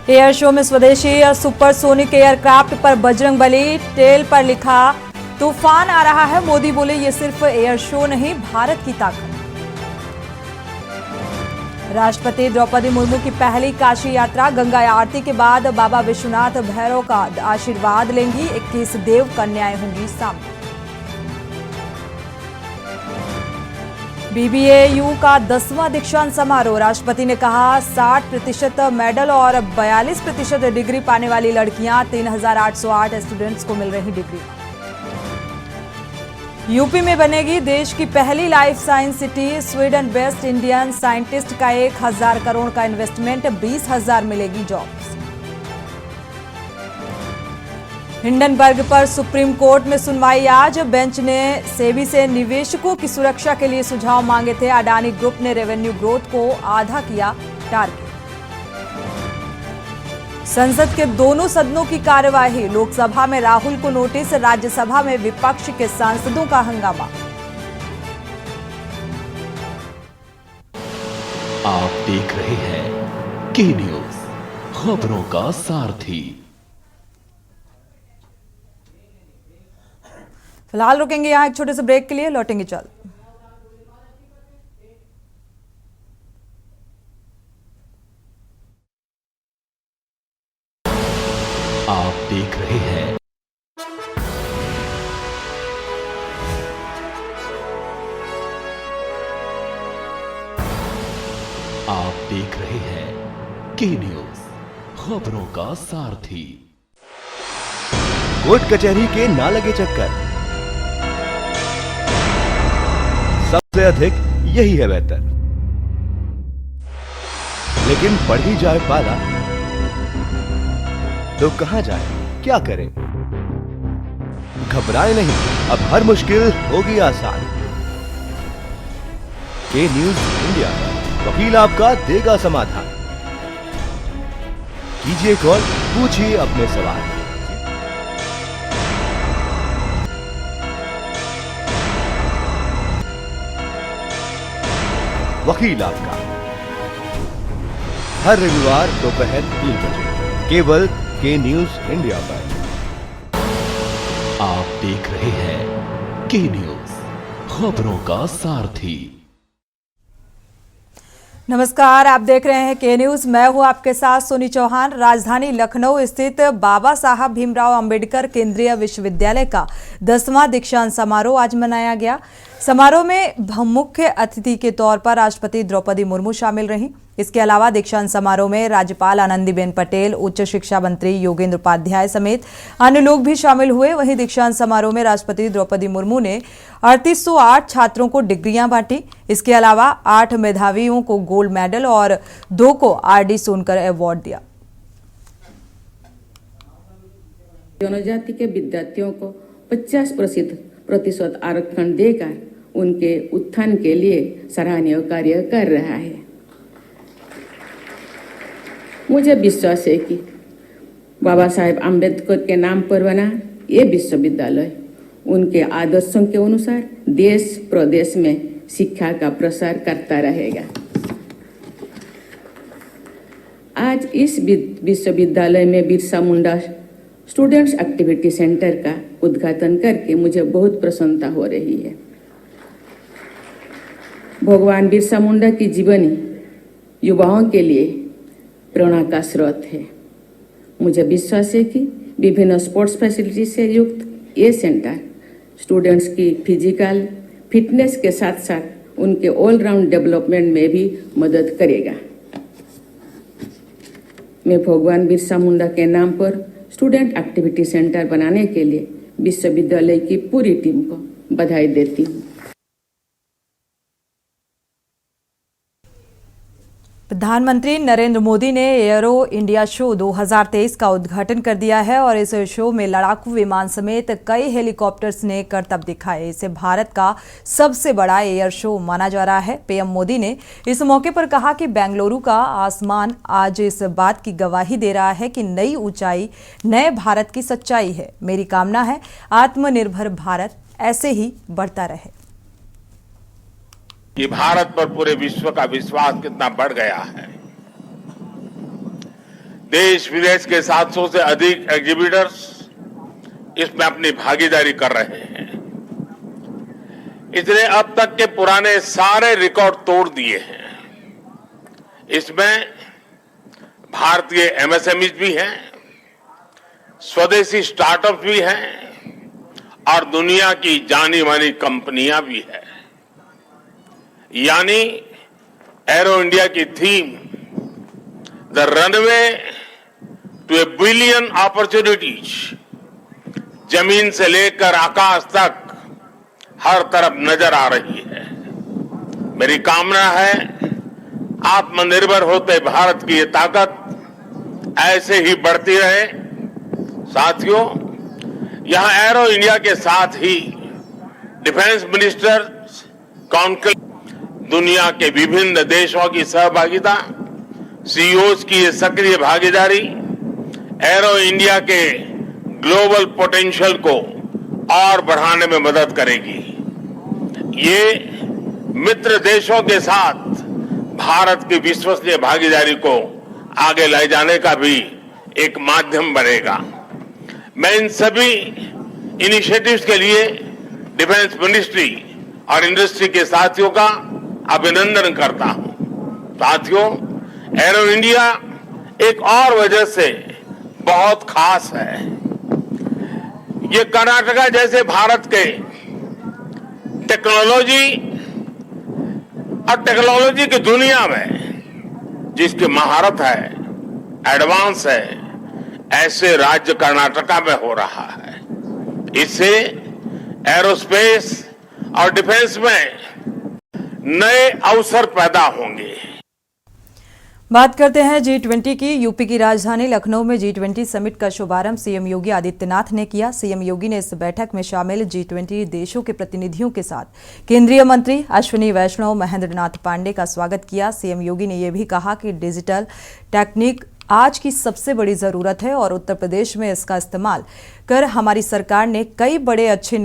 Air show में स्वदेशी supersonic aircraft पर बजरंगबली टेल पर लिखा तूफान आ रहा है। मोदी बोले ये सिर्फ एयर शो नहीं, भारत की ताकत। राष्ट्रपति द्रौपदी मुर्मू की पहली काशी यात्रा, गंगा आरती के बाद बाबा विश्वनाथ भैरव का आशीर्वाद लेंगी। 21 देव कन्याएं होंगी शामिल। बीबीएयू का 10वां दीक्षांत समारोह, राष्ट्रपति ने कहा 60% मेडल और 42% डिग्री पाने वाली लड़कियां, 3808 स्टूडेंट्स को मिल रही डिग्री। यूपी में बनेगी देश की पहली life science city, Sweden best Indian scientist का 1000 करोड़ का इन्वेस्टमेंट, 20,000 मिलेगी जॉब्स। हिंडनबर्ग पर सुप्रीम कोर्ट में सुनवाई आज, बेंच ने सेबी से निवेशकों की सुरक्षा के लिए सुझाव मांगे थे। अडानी ग्रुप ने रेवेन्यू ग्रोथ को आधा किया टारगेट। संसद के दोनों सदनों की कार्यवाही, लोकसभा में राहुल को नोटिस, राज्यसभा में विपक्ष के सांसदों का हंगामा। आप देख रहे हैं के न्यूज, खबरों का सारथी। फिलहाल रुकेंगे यहां एक छोटे से ब्रेक के लिए, लौटेंगे जल्द। आप देख रहे हैं के न्यूज, खबरों का सारथी। कोर्ट कचहरी के ना लगे चक्कर, सबसे अधिक यही है बेहतर। लेकिन बढ़ ही जाए पाला तो कहां जाए, क्या करें? घबराए नहीं, अब हर मुश्किल होगी आसान। के न्यूज इंडिया पर वकील आपका देगा समाधान। कीजिए कॉल, पूछिए अपने सवाल। वकील आपका हर रविवार दोपहर 3 बजे केवल के न्यूज इंडिया पर। आप देख रहे हैं के न्यूज, खबरों का सारथी। नमस्कार, आप देख रहे हैं के न्यूज। मैं हूं आपके साथ सोनी चौहान। राजधानी लखनऊ स्थित बाबा साहब भीमराव अंबेडकर केंद्रीय विश्वविद्यालय का 10वां दीक्षांत समारोह आज मनाया गया। समारोह में मुख्य अतिथि के तौर पर राष्ट्रपति द्रौपदी मुर्मू शामिल रहीं। इसके अलावा दीक्षांत समारोह में राज्यपाल आनंदीबेन पटेल, उच्च शिक्षा मंत्री योगेंद्र उपाध्याय समेत अन्य लोग भी शामिल हुए। वहीं दीक्षांत समारोह में राष्ट्रपति द्रौपदी मुर्मू ने 3808 छात्रों को डिग्रियां बांटी। इसके अलावा 8 मेधावियों को गोल्ड मेडल और 2 को आरडी सोनकर अवार्ड दिया। जनजाति के विद्यार्थियों को 50% आरक्षण देकर उनके उत्थान के लिए सराहनीय कार्य कर रहा है। मुझे विश्वास है कि बाबा साहेब आम्बेडकर के नाम पर बना ये विश्वविद्यालय उनके आदर्शों के अनुसार देश प्रदेश में शिक्षा का प्रसार करता रहेगा। आज इस विश्वविद्यालय में Birsa Munda students activity centre का उद्घाटन करके मुझे बहुत प्रसन्नता हो रही है। भगवान बिरसा मुंडा की जीवनी युवाओं के लिए प्रेरणा का स्रोत है। मुझे विश्वास है कि विभिन्न स्पोर्ट्स फैसिलिटी से युक्त ये सेंटर स्टूडेंट्स की फिजिकल फिटनेस के साथ साथ उनके ऑलराउंड डेवलपमेंट में भी मदद करेगा। मैं भगवान बिरसा मुंडा के नाम पर स्टूडेंट एक्टिविटी सेंटर बनाने के लिए विश्वविद्यालय की पूरी टीम को बधाई देती हूँ। प्रधानमंत्री नरेंद्र मोदी ने एरो इंडिया शो 2023 का उद्घाटन कर दिया है और इस शो में लड़ाकू विमान समेत कई हेलीकॉप्टर्स ने करतब दिखाए। इसे भारत का सबसे बड़ा एयर शो माना जा रहा है। पीएम मोदी ने इस मौके पर कहा कि बेंगलुरु का आसमान आज इस बात की गवाही दे रहा है कि नई ऊंचाई नए भारत की सच्चाई है। मेरी कामना है आत्मनिर्भर भारत ऐसे ही बढ़ता रहे। कि भारत पर पूरे विश्व का विश्वास कितना बढ़ गया है। देश विदेश के 700 से अधिक एग्जीबिटर्स इसमें अपनी भागीदारी कर रहे हैं। इसने अब तक के पुराने सारे रिकॉर्ड तोड़ दिए हैं। इसमें भारतीय एमएसएमईज भी हैं, स्वदेशी स्टार्टअप भी हैं और दुनिया की जानी मानी कंपनियां भी हैं। यानी एरो इंडिया की theme the runway to a billion opportunities, जमीन से लेकर आकाश तक हर तरफ नजर आ रही है। मेरी कामना है आत्मनिर्भर होते भारत की ये ताकत ऐसे ही बढ़ती रहे। साथियों, यहां एरो इंडिया के साथ ही डिफेंस मिनिस्टर्स कॉन्क्लेव, दुनिया के विभिन्न देशों की सहभागिता, सीईओज की ये सक्रिय भागीदारी एरो इंडिया के ग्लोबल पोटेंशियल को और बढ़ाने में मदद करेगी। ये मित्र देशों के साथ भारत की विश्वसनीय भागीदारी को आगे ले जाने का भी एक माध्यम बनेगा। मैं इन सभी इनिशिएटिव्स के लिए डिफेंस मिनिस्ट्री और इंडस्ट्री के साथियों का अभिनंदन करता हूं। साथियों, एरो इंडिया एक और वजह से बहुत खास है। ये कर्नाटका जैसे भारत के टेक्नोलॉजी की दुनिया में जिसकी महारत है, एडवांस है, ऐसे राज्य कर्नाटका में हो रहा है। इससे एरोस्पेस और डिफेंस में नए अवसर पैदा होंगे। बात करते हैं G20 की। यूपी की राजधानी लखनऊ में G20 समिट का शुभारंभ सीएम योगी आदित्यनाथ ने किया। सीएम योगी ने इस बैठक में शामिल G20 देशों के प्रतिनिधियों के साथ केंद्रीय मंत्री अश्विनी वैष्णव, महेंद्र नाथ पांडे का स्वागत किया। सीएम योगी ने यह भी कहा कि डिजिटल टेक्निक आज की सबसे बड़ी जरूरत है और उत्तर प्रदेश में इसका इस्तेमाल कर हमारी सरकार ने कई बड़े अच्छे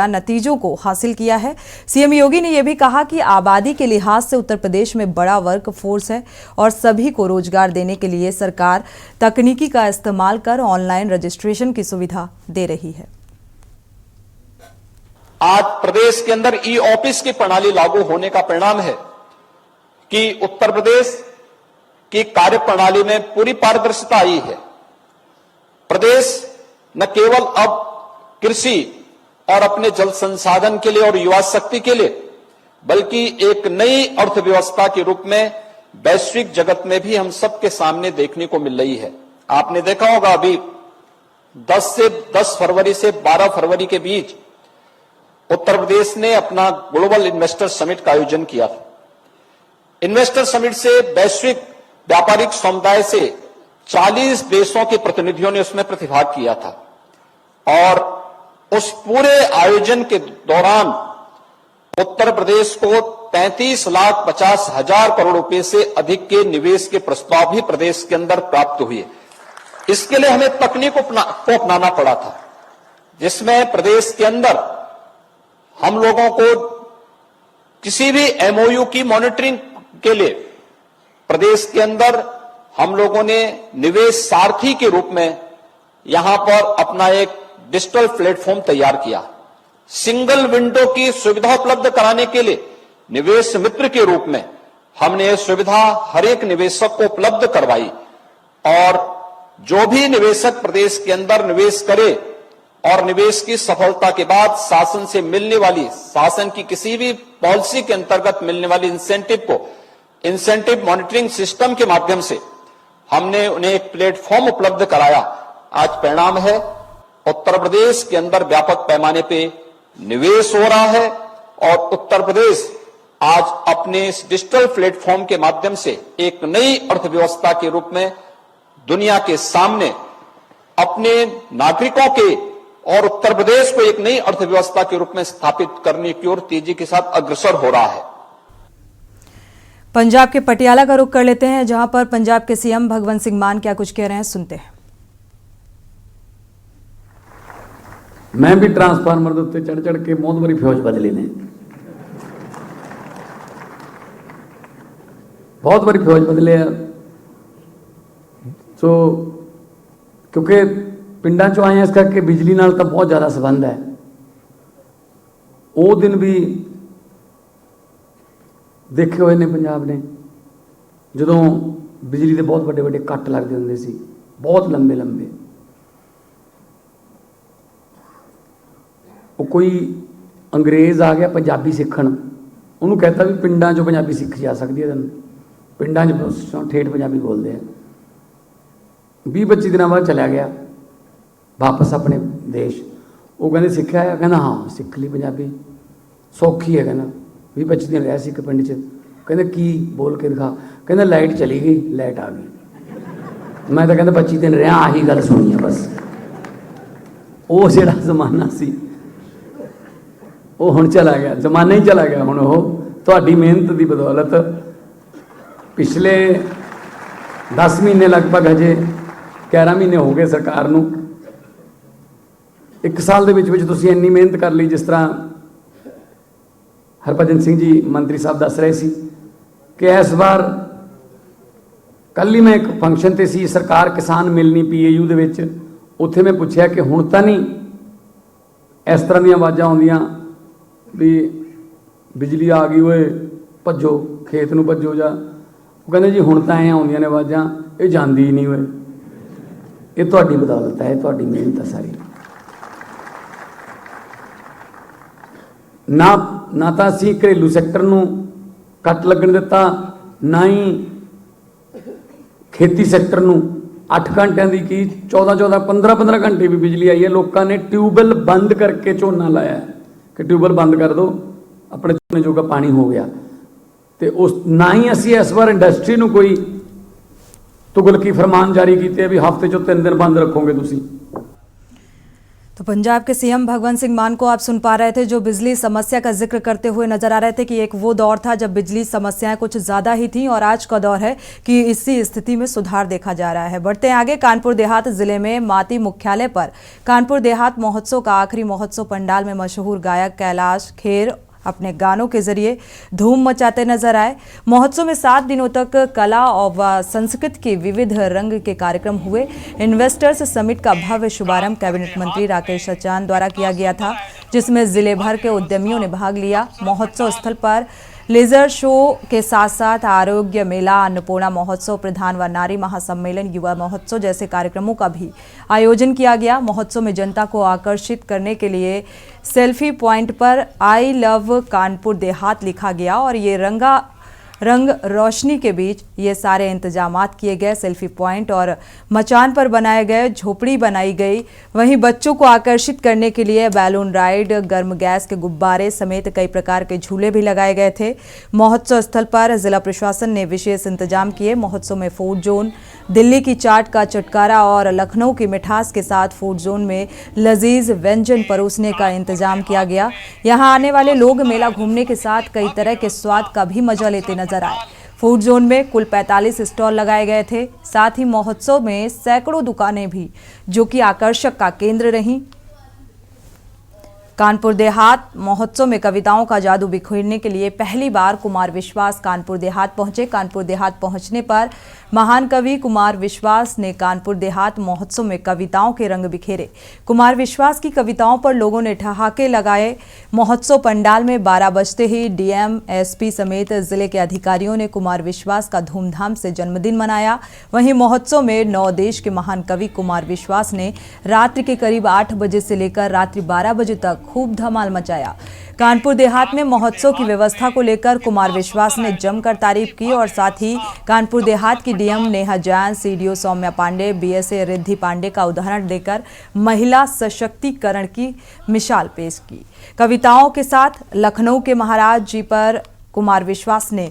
नतीजों को हासिल किया है। सीएम योगी ने यह भी कहा कि आबादी के लिहाज से उत्तर प्रदेश में बड़ा वर्क फोर्स है और सभी को रोजगार देने के लिए सरकार तकनीकी का इस्तेमाल कर ऑनलाइन रजिस्ट्रेशन की सुविधा दे रही है। आज प्रदेश के अंदर ई ऑफिस की प्रणाली लागू होने का परिणाम है कि उत्तर प्रदेश की कार्य प्रणाली में पूरी पारदर्शिता आई है। प्रदेश न केवल अब कृषि और अपने जल संसाधन के लिए और युवा शक्ति के लिए, बल्कि एक नई अर्थव्यवस्था के रूप में वैश्विक जगत में भी हम सबके सामने देखने को मिल रही है। आपने देखा होगा अभी 10 फरवरी से 12 फरवरी के बीच उत्तर प्रदेश ने अपना ग्लोबल इन्वेस्टर समिट का आयोजन किया था। इन्वेस्टर समिट से वैश्विक व्यापारिक समुदाय से 40 देशों के प्रतिनिधियों ने उसमें प्रतिभाग किया था और उस पूरे आयोजन के दौरान उत्तर प्रदेश को 35,50,000 करोड़ रुपए से अधिक के निवेश के प्रस्ताव भी प्रदेश के अंदर प्राप्त हुए। इसके लिए हमें तकनीक को अपनाना पड़ा था, जिसमें प्रदेश के अंदर हम लोगों को किसी भी एमओयू की मॉनिटरिंग के लिए प्रदेश के अंदर हम लोगों ने निवेश सारथी के रूप में यहां पर अपना एक डिजिटल प्लेटफॉर्म तैयार किया। सिंगल विंडो की सुविधा उपलब्ध कराने के लिए निवेश मित्र के रूप में हमने यह सुविधा हर एक निवेशक को उपलब्ध करवाई और जो भी निवेशक प्रदेश के अंदर निवेश करे और निवेश की सफलता के बाद शासन से मिलने वाली, शासन की किसी भी पॉलिसी के अंतर्गत मिलने वाली इंसेंटिव को इंसेंटिव मॉनिटरिंग सिस्टम के माध्यम से हमने उन्हें एक प्लेटफॉर्म उपलब्ध कराया। आज परिणाम है उत्तर प्रदेश के अंदर व्यापक पैमाने पे निवेश हो रहा है और उत्तर प्रदेश आज अपने इस डिजिटल प्लेटफॉर्म के माध्यम से एक नई अर्थव्यवस्था के रूप में दुनिया के सामने अपने नागरिकों के और उत्तर प्रदेश को एक नई अर्थव्यवस्था के रूप में स्थापित करने की ओर तेजी के साथ अग्रसर हो रहा है। पंजाब के पटियाला का रुख कर लेते हैं, जहां पर पंजाब के सीएम भगवंत सिंह मान क्या कुछ कह रहे हैं, सुनते हैं। मैं भी ट्रांसफार्मर के उत्ते चढ़ के बहुत बड़ी फौज बदली ने, बहुत बड़ी फौज बदले। ਸੋ ਕਿਉਂਕਿ ਪਿੰਡਾਂ 'ਚੋਂ ਆਏ ਹਾਂ, ਇਸ ਕਰਕੇ ਬਿਜਲੀ ਨਾਲ ਤਾਂ ਬਹੁਤ ਜ਼ਿਆਦਾ ਸੰਬੰਧ ਹੈ। ਉਹ ਦਿਨ ਵੀ ਦੇਖੇ ਹੋਏ ਨੇ ਪੰਜਾਬ ਨੇ, ਜਦੋਂ ਬਿਜਲੀ ਦੇ ਬਹੁਤ ਵੱਡੇ ਵੱਡੇ ਕੱਟ ਲੱਗਦੇ ਹੁੰਦੇ ਸੀ, ਬਹੁਤ ਲੰਬੇ ਲੰਬੇ। ਉਹ ਕੋਈ ਅੰਗਰੇਜ਼ ਆ ਗਿਆ ਪੰਜਾਬੀ ਸਿੱਖਣ, ਉਹਨੂੰ ਕਹਿੰਦਾ ਵੀ ਪਿੰਡਾਂ 'ਚੋਂ ਪੰਜਾਬੀ ਸਿੱਖ ਜਾ ਸਕਦੀ ਹੈ, ਪਿੰਡਾਂ 'ਚ ਠੇਠ ਪੰਜਾਬੀ ਬੋਲਦੇ ਆ। 20-25 ਦਿਨਾਂ ਬਾਅਦ ਚਲਿਆ ਗਿਆ ਵਾਪਸ ਆਪਣੇ ਦੇਸ਼। ਉਹ ਕਹਿੰਦੇ ਸਿੱਖਿਆ ਹੈ? ਕਹਿੰਦਾ ਹਾਂ ਸਿੱਖ ਲਈ ਪੰਜਾਬੀ, ਸੌਖੀ ਹੈ। ਕਹਿੰਦਾ 20-25 ਦਿਨ ਰਿਹਾ ਸੀ ਇੱਕ ਪਿੰਡ 'ਚ। ਕਹਿੰਦੇ ਕੀ? ਬੋਲ ਕੇ ਦਿਖਾ। ਕਹਿੰਦਾ ਲਾਈਟ ਚਲੀ ਗਈ, ਲਾਈਟ ਆ ਗਈ। ਮੈਂ ਤਾਂ ਕਹਿੰਦਾ 25 ਦਿਨ ਰਿਹਾ, ਆਹੀ ਗੱਲ ਸੁਣੀ ਹੈ ਬਸ। ਉਹ ਜਿਹੜਾ ਜ਼ਮਾਨਾ ਸੀ ਉਹ ਹੁਣ ਚਲਾ ਗਿਆ, ਜ਼ਮਾਨਾ ਹੀ ਚਲਾ ਗਿਆ। ਹੁਣ ਉਹ ਤੁਹਾਡੀ ਮਿਹਨਤ ਦੀ ਬਦੌਲਤ ਪਿਛਲੇ 10 ਮਹੀਨੇ ਲਗਭਗ, ਹਜੇ 11 ਮਹੀਨੇ ਹੋ ਗਏ ਸਰਕਾਰ ਨੂੰ, 1 ਸਾਲ ਦੇ ਵਿੱਚ ਤੁਸੀਂ ਇੰਨੀ ਮਿਹਨਤ ਕਰ ਲਈ। ਜਿਸ ਤਰ੍ਹਾਂ ਹਰਭਜਨ ਸਿੰਘ ਜੀ ਮੰਤਰੀ ਸਾਹਿਬ ਦੱਸ ਰਹੇ ਸੀ ਕਿ ਇਸ ਵਾਰ ਕੱਲ੍ਹ ਹੀ ਮੈਂ ਇੱਕ ਫੰਕਸ਼ਨ 'ਤੇ ਸੀ, ਸਰਕਾਰ ਕਿਸਾਨ ਮਿਲਣੀ PAU ਦੇ ਵਿੱਚ। ਉੱਥੇ ਮੈਂ ਪੁੱਛਿਆ ਕਿ ਹੁਣ ਤਾਂ ਨਹੀਂ ਇਸ ਤਰ੍ਹਾਂ ਦੀਆਂ ਆਵਾਜ਼ਾਂ ਆਉਂਦੀਆਂ ਵੀ ਬਿਜਲੀ ਆ ਗਈ ਓਏ ਭੱਜੋ, ਖੇਤ ਨੂੰ ਭੱਜੋ ਜਾ। ਉਹ ਕਹਿੰਦੇ ਜੀ ਹੁਣ ਤਾਂ ਐਂ ਆਉਂਦੀਆਂ ਨੇ ਆਵਾਜ਼ਾਂ, ਇਹ ਜਾਂਦੀ ਹੀ ਨਹੀਂ ਓਏ। ਇਹ ਤੁਹਾਡੀ ਬਦੌਲਤ ਹੈ, ਤੁਹਾਡੀ ਮਿਹਨਤ ਹੈ ਸਾਰੀ। ਨਾ ਤਾਂ ਅਸੀਂ ਘਰੇਲੂ ਸੈਕਟਰ ਨੂੰ ਕੱਟ ਲੱਗਣ ਦਿੱਤਾ, ਨਾ ਹੀ ਖੇਤੀ ਸੈਕਟਰ ਨੂੰ। 8 ਘੰਟਿਆਂ ਦੀ ਕੀ 14-14, 15-15 ਘੰਟੇ ਵੀ ਬਿਜਲੀ ਆਈ ਹੈ। ਲੋਕਾਂ ਨੇ ਟਿਊਬਵੈੱਲ ਬੰਦ ਕਰਕੇ ਝੋਨਾ ਲਾਇਆ ਕਿ ਟਿਊਬਵੈੱਲ ਬੰਦ ਕਰ ਦਿਓ, ਆਪਣੇ ਝੋਨੇ ਜੋਗਾ ਪਾਣੀ ਹੋ ਗਿਆ। ਤੇ ਉਸ ਨਾ ਹੀ ਅਸੀਂ ਇਸ ਵਾਰ ਇੰਡਸਟਰੀ ਨੂੰ ਕੋਈ तुगलकी फरमान जारी किए भी हफ्ते चो 3 दिन बंद रखोगे तुसी। तो पंजाब के सीएम भगवंत सिंह मान को आप सुन पा रहे थे, जो बिजली समस्या का जिक्र करते हुए नजर आ रहे थे कि एक वो दौर था जब बिजली समस्याएं कुछ ज्यादा ही थीं और आज का दौर है कि इसी स्थिति में सुधार देखा जा रहा है। बढ़ते हैं आगे। कानपुर देहात जिले में माती मुख्यालय पर कानपुर देहात महोत्सव का आखिरी महोत्सव पंडाल में मशहूर गायक कैलाश खेर अपने गानों के जरिए धूम मचाते नजर आए। महोत्सव में 7 दिनों तक कला और संस्कृत के विविध रंग के कार्यक्रम हुए। इन्वेस्टर्स समिट का भव्य शुभारंभ कैबिनेट मंत्री राकेश सचान द्वारा किया गया था, जिसमें जिले भर के उद्यमियों ने भाग लिया। महोत्सव स्थल पर लेजर शो के साथ साथ आरोग्य मेला, अन्नपूर्णा महोत्सव, प्रधान व नारी महासम्मेलन, युवा महोत्सव जैसे कार्यक्रमों का भी आयोजन किया गया। महोत्सव में जनता को आकर्षित करने के लिए सेल्फी पॉइंट पर आई लव कानपुर देहात लिखा गया और ये रंग रोशनी के बीच ये सारे इंतजामात किए गए। सेल्फी पॉइंट और मचान पर बनाए गए झोपड़ी बनाई गई। वहीं बच्चों को आकर्षित करने के लिए बैलून राइड, गर्म गैस के गुब्बारे समेत कई प्रकार के झूले भी लगाए गए थे। महोत्सव स्थल पर जिला प्रशासन ने विशेष इंतजाम किए। महोत्सव में फूड जोन, दिल्ली की चाट का चटकारा और लखनऊ की मिठास के साथ फूड जोन में लजीज व्यंजन परोसने का इंतजाम किया गया। यहां आने वाले लोग मेला घूमने के साथ कई तरह के स्वाद का भी मजा लेते नजर आए। फूड जोन में कुल 45 स्टॉल लगाए गए थे। साथ ही महोत्सव में सैकड़ों दुकानें भी जो कि आकर्षक का केंद्र रहीं। कानपुर देहात महोत्सव में कविताओं का जादू बिखेरने के लिए पहली बार कुमार विश्वास कानपुर देहात पहुंचे। कानपुर देहात पहुंचने पर महान कवि कुमार विश्वास ने कानपुर देहात महोत्सव में कविताओं के रंग बिखेरे। कुमार विश्वास की कविताओं पर लोगों ने ठहाके लगाए। महोत्सव पंडाल में 12 बजते ही डीएम, एसपी समेत जिले के अधिकारियों ने कुमार विश्वास का धूमधाम से जन्मदिन मनाया। वहीं महोत्सव में 9 देश के महान कवि कुमार विश्वास ने रात्रि के करीब 8 बजे से लेकर रात्रि 12 बजे तक खूब धमाल मचाया। कानपुर देहात में महोत्सव की व्यवस्था को लेकर कुमार विश्वास ने जमकर तारीफ की और साथ ही कानपुर देहात की DM Neha Jain, CDO Saumya Pandey, BSA Riddhi Pandey का उदाहरण देकर महिला सशक्तिकरण की मिसाल पेश की। कविताओं के साथ लखनऊ के महाराज जी पर कुमार विश्वास ने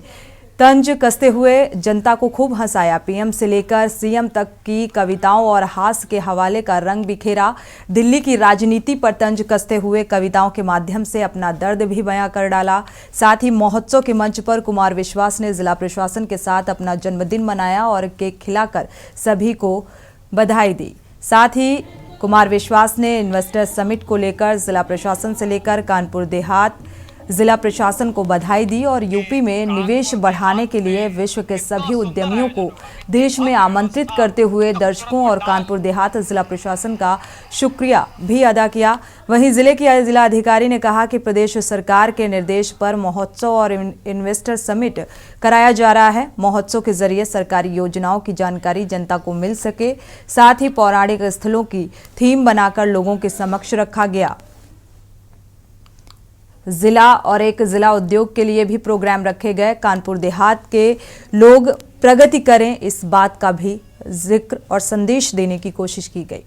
तंज कसते हुए जनता को खूब हंसाया। पीएम से लेकर सीएम तक की कविताओं और हास्य के हवाले का रंग बिखेरा। दिल्ली की राजनीति पर तंज कसते हुए कविताओं के माध्यम से अपना दर्द भी बयां कर डाला। साथ ही महोत्सव के मंच पर कुमार विश्वास ने जिला प्रशासन के साथ अपना जन्मदिन मनाया और केक खिलाकर सभी को बधाई दी। साथ ही कुमार विश्वास ने इन्वेस्टर समिट को लेकर जिला प्रशासन से लेकर कानपुर देहात जिला प्रशासन को बधाई दी और यूपी में निवेश बढ़ाने के लिए विश्व के सभी उद्यमियों को देश में आमंत्रित करते हुए दर्शकों और कानपुर देहात जिला प्रशासन का शुक्रिया भी अदा किया। वहीं जिले की जिला अधिकारी ने कहा कि प्रदेश सरकार के निर्देश पर महोत्सव और इन्वेस्टर समिट कराया जा रहा है। महोत्सव के जरिए सरकारी योजनाओं की जानकारी जनता को मिल सके, साथ ही पौराणिक स्थलों की थीम बनाकर लोगों के समक्ष रखा गया। जिला और एक जिला उद्योग के लिए भी प्रोग्राम रखे गए। कानपुर देहात के लोग प्रगति करें, इस बात का भी जिक्र और संदेश देने की कोशिश की गई।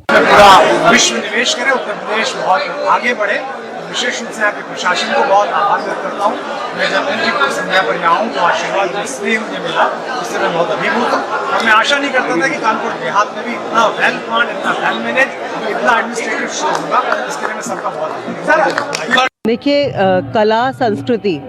पूरा विश्व निवेश करे, उत्तर प्रदेश बहुत आगे बढ़े। विशेष रूप से यहाँ के प्रशासन को बहुत आभार व्यक्त करता हूँ। मैं जब उनकी संज्ञा पर यहाँ हूँ तो आशीर्वाद जो स्नेह मुझे मिला, इससे मैं बहुत अभिभूत हूँ। और मैं आशा नहीं करता था कि कानपुर देहात में भी इतना वेल प्लान, इतना वेल मैनेज, इतना एडमिनिस्ट्रेटिव शो होगा। इसके लिए मैं सबका बहुत देखिए, कला संस्कृति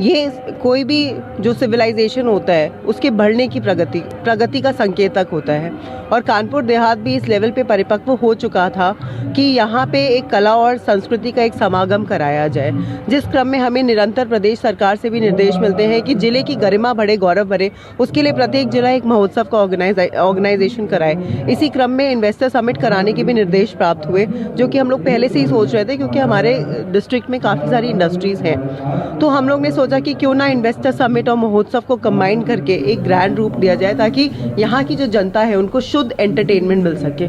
ये कोई भी जो सिविलाइजेशन होता है उसके बढ़ने की प्रगति का संकेतक होता है। और कानपुर देहात भी इस लेवल पे परिपक्व हो चुका था कि यहाँ पे एक कला और संस्कृति का एक समागम कराया जाए, जिस क्रम में हमें निरंतर प्रदेश सरकार से भी निर्देश मिलते हैं कि जिले की गरिमा बढ़े, गौरव बढ़े, उसके लिए प्रत्येक जिला एक महोत्सव का ऑर्गेनाइजेशन कराए। इसी क्रम में इन्वेस्टर समिट कराने के भी निर्देश प्राप्त हुए, जो कि हम लोग पहले से ही सोच रहे थे, क्योंकि हमारे डिस्ट्रिक्ट में काफ़ी सारी इंडस्ट्रीज़ हैं। तो हम लोग ने सोचा कि क्यों ना इन्वेस्टर समिट और महोत्सव को कंबाइन करके एक ग्रैंड रूप दिया जाए, ताकि यहाँ की जो जनता है उनको शुद्ध एंटरटेनमेंट मिल सके।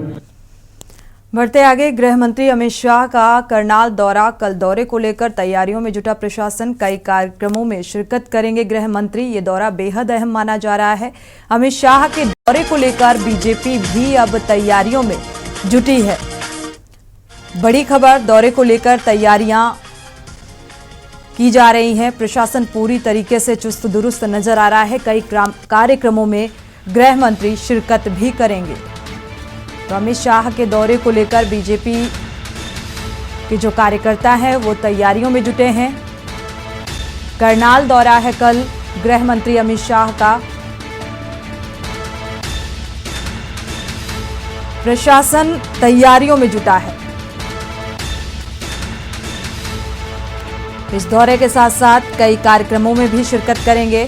बढ़ते आगे, गृह मंत्री अमित शाह का करनाल दौरा। कल दौरे को लेकर तैयारियों में जुटा प्रशासन। कई कार्यक्रमों में शिरकत करेंगे गृह मंत्री। ये दौरा बेहद अहम माना जा रहा है। अमित शाह के दौरे को लेकर बीजेपी भी अब तैयारियों में जुटी है। बड़ी खबर, दौरे को लेकर तैयारियां की जा रही हैं। प्रशासन पूरी तरीके से चुस्त दुरुस्त नजर आ रहा है। कई कार्यक्रमों में गृह मंत्री शिरकत भी करेंगे। तो अमित शाह के दौरे को लेकर बीजेपी के जो कार्यकर्ता हैं वो तैयारियों में जुटे हैं। करनाल दौरा है कल गृह मंत्री अमित शाह का। प्रशासन तैयारियों में जुटा है। इस दौरे के साथ साथ कई कार्यक्रमों में भी शिरकत करेंगे।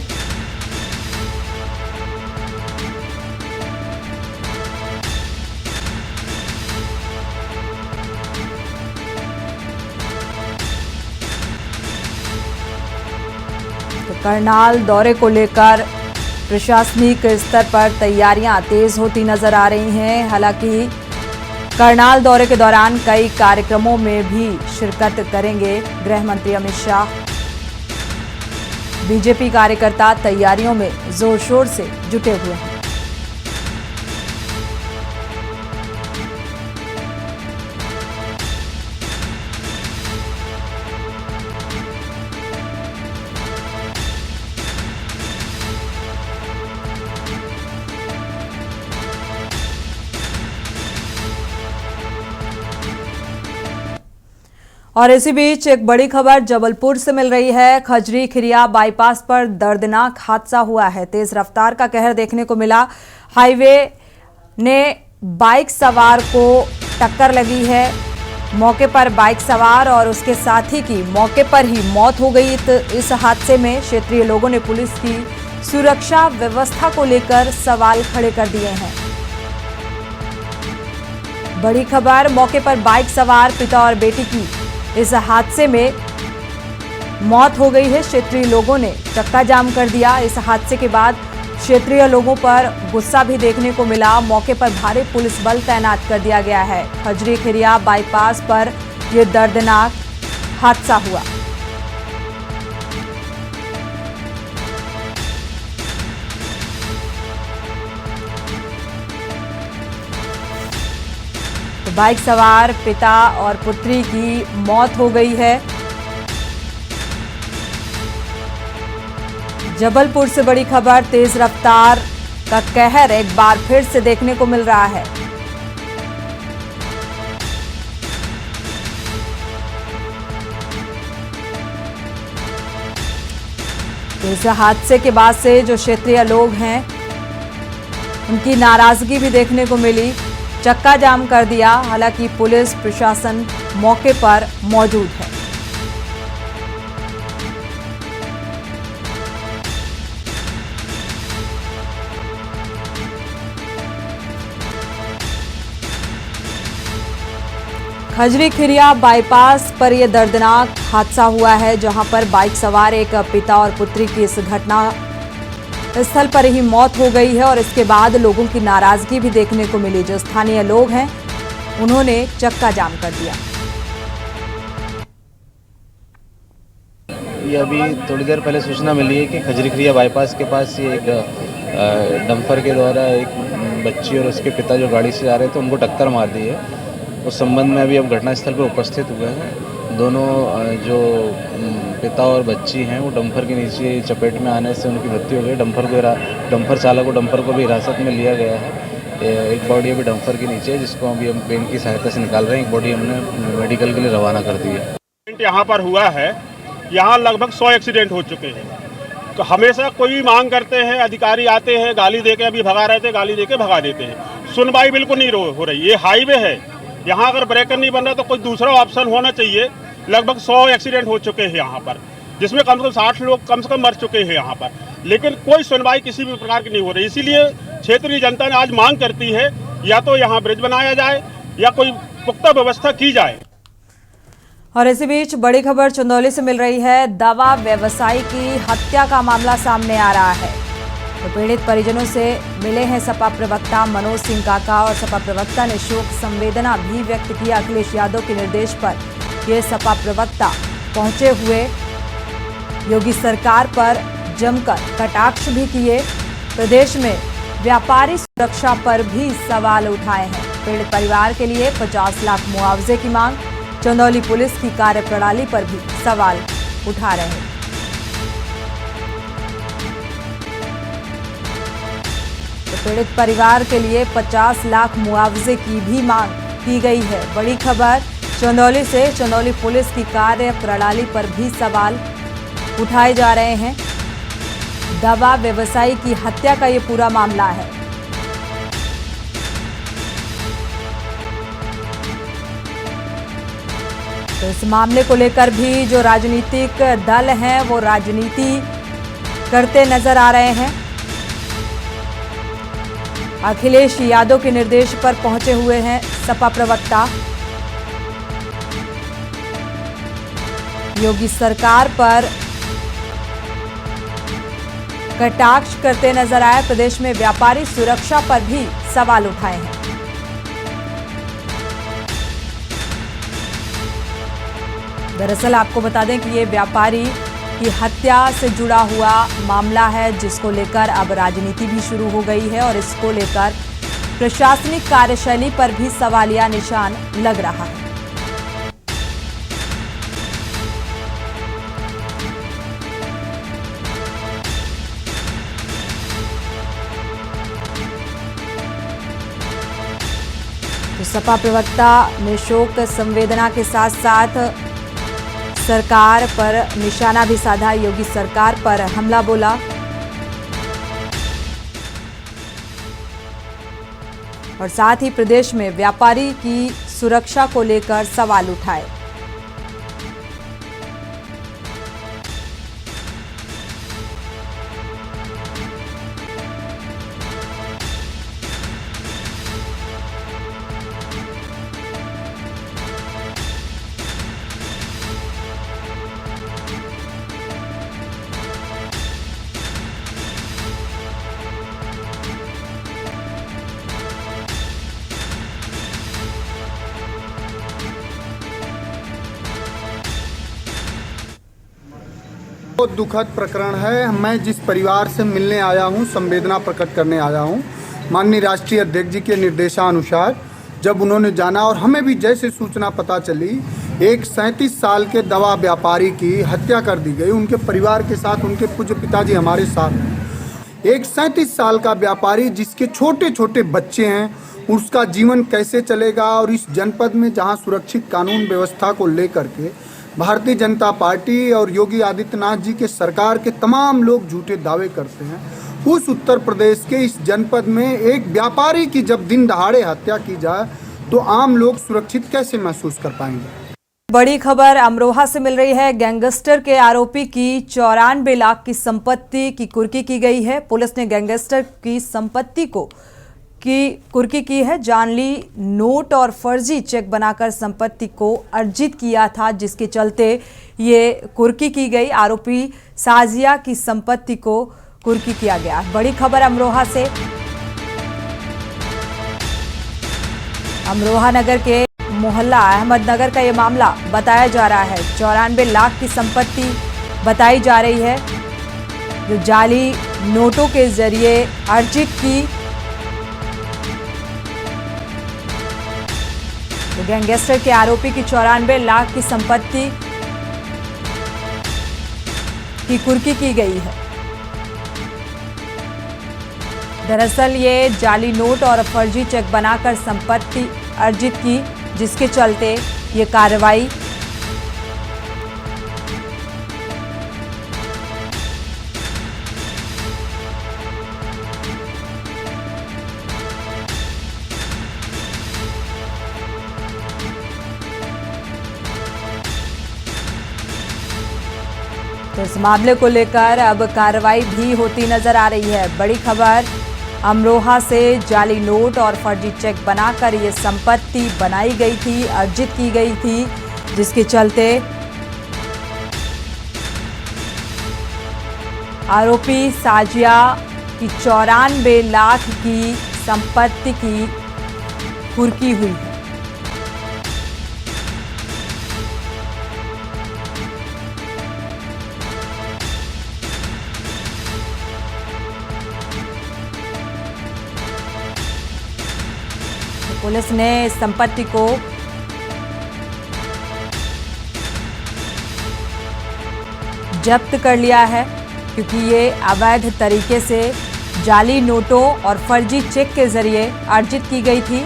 तो करनाल दौरे को लेकर प्रशासनिक स्तर पर तैयारियां तेज होती नजर आ रही हैं। हालांकि करनाल दौरे के दौरान कई कार्यक्रमों में भी शिरकत करेंगे गृह मंत्री अमित शाह। बीजेपी कार्यकर्ता तैयारियों में जोर शोर से जुटे हुए हैं। और इसी बीच एक बड़ी खबर जबलपुर से मिल रही है। खजरी खिरिया बाईपास पर दर्दनाक हादसा हुआ है। तेज रफ्तार का कहर देखने को मिला। हाईवे ने बाइक सवार को टक्कर लगी है। मौके पर बाइक सवार और उसके साथी की मौके पर ही मौत हो गई। इस हादसे में क्षेत्रीय लोगों ने पुलिस की सुरक्षा व्यवस्था को लेकर सवाल खड़े कर दिए हैं। बड़ी खबर, मौके पर बाइक सवार पिता और बेटी की इस हादसे में मौत हो गई है। क्षेत्रीय लोगों ने चक्का जाम कर दिया। इस हादसे के बाद क्षेत्रीय लोगों पर गुस्सा भी देखने को मिला। मौके पर भारी पुलिस बल तैनात कर दिया गया है। खजरी खिरिया बाईपास पर यह दर्दनाक हादसा हुआ। तो बाइक सवार पिता और पुत्री की मौत हो गई है। जबलपुर से बड़ी खबर, तेज रफ्तार का कहर एक बार फिर से देखने को मिल रहा है। तो इस हादसे के बाद से जो क्षेत्रीय लोग हैं उनकी नाराजगी भी देखने को मिली, चक्का जाम कर दिया। हालांकि पुलिस प्रशासन मौके पर मौजूद है। खजरी खिरिया बाईपास पर यह दर्दनाक हादसा हुआ है, जहां पर बाइक सवार एक पिता और पुत्री की इस घटना स्थल पर ही मौत हो गई है। और इसके बाद लोगों की नाराजगी भी देखने को मिली। जो स्थानीय लोग हैं उन्होंने चक्का जाम कर दिया। ये अभी थोड़ी देर पहले सूचना मिली है कि खजरी खिरिया बाईपास के पास ये एक डंपर के द्वारा एक बच्ची और उसके पिता जो गाड़ी से जा रहे थे उनको टक्कर मार दी है। उस संबंध में अभी हम घटनास्थल पर उपस्थित हुए हैं। दोनों जो पिता और बच्ची हैं वो डंपर के नीचे चपेट में आने से उनकी मृत्यु हो गई। डंपर चालक को डंपर को भी हिरासत में लिया गया है। एक बॉडी अभी डंपर के नीचे है, जिसको अभी हम क्रेन की सहायता से निकाल रहे हैं। एक बॉडी हमने मेडिकल के लिए रवाना कर दी है। यहाँ पर हुआ है, यहाँ लगभग 100 एक्सीडेंट हो चुके हैं। तो हमेशा कोई मांग करते हैं, अधिकारी आते हैं, गाली देके अभी भगा रहे थे, गाली देके भगा देते हैं। सुनवाई बिल्कुल नहीं हो रही। ये हाईवे है, यहाँ अगर ब्रेकर नहीं बन रहा तो कोई दूसरा ऑप्शन होना चाहिए। लगभग 100 एक्सीडेंट हो चुके हैं यहाँ पर, जिसमें कम से कम 60 लोग कम से कम मर चुके हैं यहाँ पर, लेकिन कोई सुनवाई किसी भी प्रकार की नहीं हो रही। इसीलिए क्षेत्रीय जनता ने आज मांग करती है या तो यहाँ ब्रिज बनाया जाए या कोई पुख्ता व्यवस्था की जाए। और इसी बीच बड़ी खबर चंदौली से मिल रही है। दवा व्यवसायी की हत्या का मामला सामने आ रहा है। तो पीड़ित परिजनों से मिले हैं सपा प्रवक्ता मनोज सिंह काका, और सपा प्रवक्ता ने शोक संवेदना भी व्यक्त किया। अखिलेश यादव के निर्देश पर ये सपा प्रवक्ता पहुंचे हुए योगी सरकार पर जमकर कटाक्ष भी किए। प्रदेश में व्यापारी सुरक्षा पर भी सवाल उठाए हैं। पीड़ित परिवार के लिए 50 लाख मुआवजे की मांग। चंदौली पुलिस की कार्यप्रणाली पर भी सवाल उठा रहे हैं। तो पीड़ित परिवार के लिए 50 लाख मुआवजे की भी मांग की गई है। बड़ी खबर चंदौली से। चंदौली पुलिस की कार्यप्रणाली पर भी सवाल उठाए जा रहे हैं। दवा व्यवसायी की हत्या का ये पूरा मामला है। तो इस मामले को लेकर भी जो राजनीतिक दल हैं वो राजनीति करते नजर आ रहे हैं। अखिलेश यादव के निर्देश पर पहुंचे हुए हैं सपा प्रवक्ता। योगी सरकार पर कटाक्ष करते नजर आए। प्रदेश में व्यापारी सुरक्षा पर भी सवाल उठाए हैं। दरअसल आपको बता दें कि ये व्यापारी की हत्या से जुड़ा हुआ मामला है, जिसको लेकर अब राजनीति भी शुरू हो गई है और इसको लेकर प्रशासनिक कार्यशैली पर भी सवालिया निशान लग रहा है। तो सपा प्रवक्ता ने शोक संवेदना के साथ साथ सरकार पर निशाना भी साधा। योगी सरकार पर हमला बोला। और साथ ही प्रदेश में व्यापारी की सुरक्षा को लेकर सवाल उठाए। बहुत दुखद प्रकरण है। मैं जिस परिवार से मिलने आया हूं, संवेदना प्रकट करने आया हूं, माननीय राष्ट्रीय अध्यक्ष जी के निर्देशानुसार जब उन्होंने जाना और हमें भी जैसे सूचना पता चली, एक 37 साल के दवा व्यापारी की हत्या कर दी गई। उनके परिवार के साथ उनके पूज्य पिताजी हमारे साथ हैं। एक 37 साल का व्यापारी जिसके छोटे छोटे बच्चे हैं, उसका जीवन कैसे चलेगा। और इस जनपद में जहां सुरक्षित कानून व्यवस्था को लेकर के भारतीय जनता पार्टी और योगी आदित्यनाथ जी के सरकार के तमाम लोग झूठे दावे करते हैं, उस उत्तर प्रदेश के इस जनपद में एक व्यापारी की जब दिन दहाड़े हत्या की जाए तो आम लोग सुरक्षित कैसे महसूस कर पाएंगे। बड़ी खबर अमरोहा से मिल रही है। गैंगस्टर के आरोपी की 94 लाख की संपत्ति की कुर्की की गई है। पुलिस ने गैंगस्टर की संपत्ति की कुर्की की है। जाली नोट और फर्जी चेक बनाकर संपत्ति को अर्जित किया था, जिसके चलते ये कुर्की की गई। आरोपी साजिया की संपत्ति को कुर्की किया गया। बड़ी खबर अमरोहा से। अमरोहा नगर के मोहल्ला अहमदनगर का ये मामला बताया जा रहा है। 94 लाख की संपत्ति बताई जा रही है, जो जाली नोटों के जरिए अर्जित की। तो गैंगस्टर के आरोपी की 94 लाख की संपत्ति की कुर्की की गई है। दरअसल ये जाली नोट और फर्जी चेक बनाकर संपत्ति अर्जित की, जिसके चलते ये कार्रवाई तो इस मामले को लेकर अब कार्रवाई भी होती नजर आ रही है। बड़ी खबर अमरोहा से। जाली नोट और फर्जी चेक बनाकर ये संपत्ति बनाई गई थी, अर्जित की गई थी, जिसके चलते आरोपी साजिया की 94 लाख की संपत्ति की कुर्की हुई है। पुलिस ने इस संपत्ति को जब्त कर लिया है, क्योंकि ये अवैध तरीके से जाली नोटों और फर्जी चेक के जरिए अर्जित की गई थी।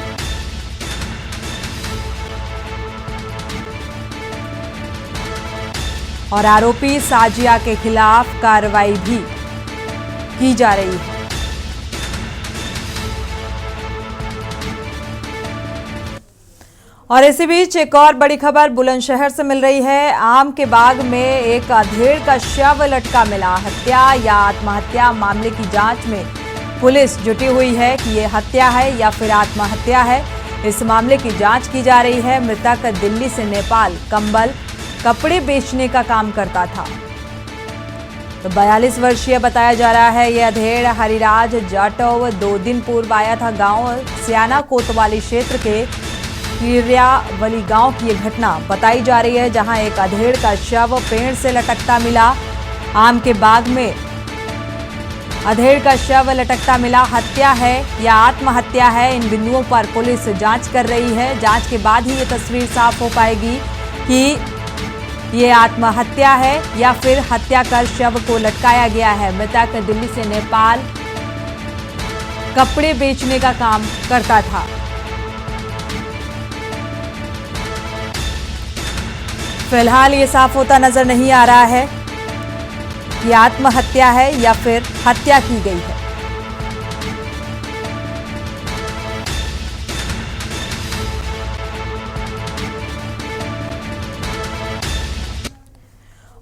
और आरोपी साजिया के खिलाफ कार्रवाई भी की जा रही है। और इसी बीच एक और बड़ी खबर बुलंदशहर से मिल रही है। आम के बाग में एक अधेड़ का शव लटका मिला। हत्या या आत्महत्या मामले की जांच में पुलिस जुटी हुई है कि ये हत्या है या फिर आत्महत्या है। इस मामले की जांच की जा रही है। मृतक दिल्ली से नेपाल कंबल कपड़े बेचने का काम करता था। तो 42 वर्षीय बताया जा रहा है। यह अधेड़ हरिराज जाटव 2 दिन पूर्व आया था। गांव सियाना कोतवाली क्षेत्र के किरियावली गांव की ये घटना बताई जा रही है, जहां एक अधेड़ का शव पेड़ से लटकता मिला। आम के बाग में अधेड़ का शव लटकता मिला। हत्या है या आत्महत्या है, इन बिंदुओं पर पुलिस जांच कर रही है। जांच के बाद ही ये तस्वीर साफ हो पाएगी कि ये आत्महत्या है या फिर हत्या कर शव को लटकाया गया है। मृतक दिल्ली से नेपाल कपड़े बेचने का काम करता था। फिलहाल ये साफ होता नजर नहीं आ रहा है कि आत्महत्या है या फिर हत्या की गई है।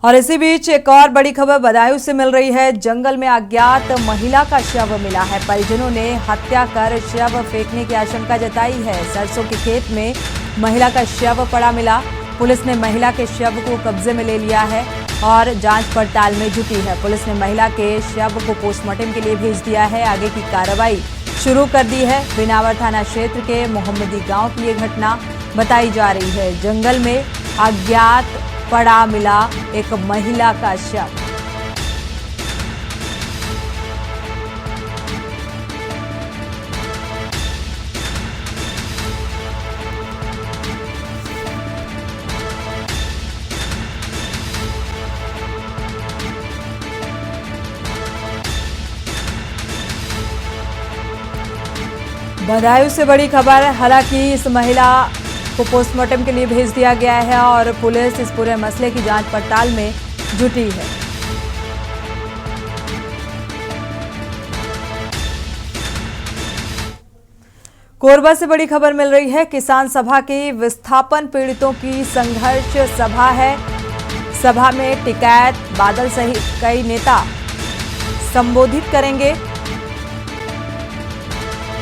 और इसी बीच एक और बड़ी खबर बदायूं से मिल रही है। जंगल में अज्ञात महिला का शव मिला है। परिजनों ने हत्या कर शव फेंकने की आशंका जताई है। सरसों के खेत में महिला का शव पड़ा मिला। पुलिस ने महिला के शव को कब्जे में ले लिया है और जांच पड़ताल में जुटी है। पुलिस ने महिला के शव को पोस्टमार्टम के लिए भेज दिया है। आगे की कार्रवाई शुरू कर दी है। बिनावर थाना क्षेत्र के मोहम्मदी गांव की ये घटना बताई जा रही है। जंगल में अज्ञात पड़ा मिला एक महिला का शव। बदायूं से बड़ी खबर। हालांकि इस महिला को पोस्टमार्टम के लिए भेज दिया गया है और पुलिस इस पूरे मसले की जांच पड़ताल में जुटी है। कोरबा से बड़ी खबर मिल रही है। किसान सभा की विस्थापन पीड़ितों की संघर्ष सभा है। सभा में टिकैत बादल सहित कई नेता संबोधित करेंगे।